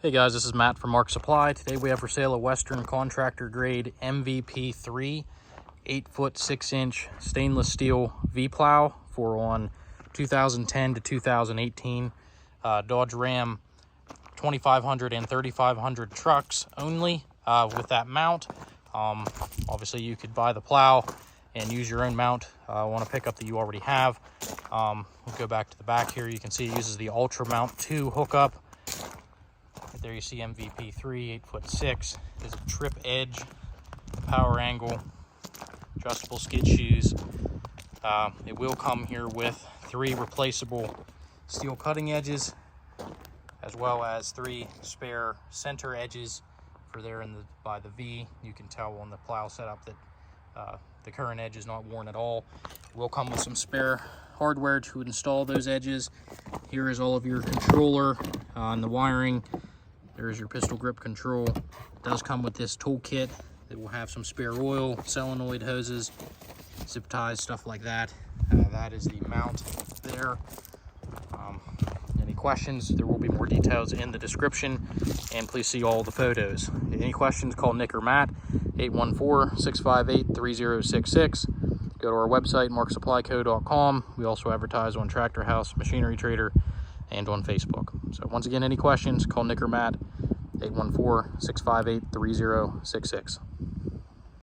Hey guys, this is Matt from Mark Supply. Today we have for sale a Western Contractor grade MVP3 8-foot 6-inch stainless steel V-Plow for on 2010 to 2018 Dodge Ram 2500 and 3500 trucks only with that mount. Obviously you could buy the plow and use your own mount on a pickup that you already have. We'll go back to the back here. You can see it uses the UltraMount 2 hookup. There you see MVP3 8'6". There's a trip edge, power angle, adjustable skid shoes. It will come here with 3 replaceable steel cutting edges, as well as 3 spare center edges for there by the V. You can tell on the plow setup that the current edge is not worn at all. It will come with some spare hardware to install those edges. Here is all of your controller and the wiring. There's your pistol grip control. It does come with this toolkit that will have some spare oil, solenoid hoses, zip ties, stuff like that. That is the mount there. Any questions? There will be more details in the description, and please see all the photos. Any questions, call Nick or Matt, 814-658-3066. Go to our website, marksupplyco.com. We also advertise on Tractor House, Machinery Trader, and on Facebook. So once again, any questions, call Nick or Matt, 814-658-3066.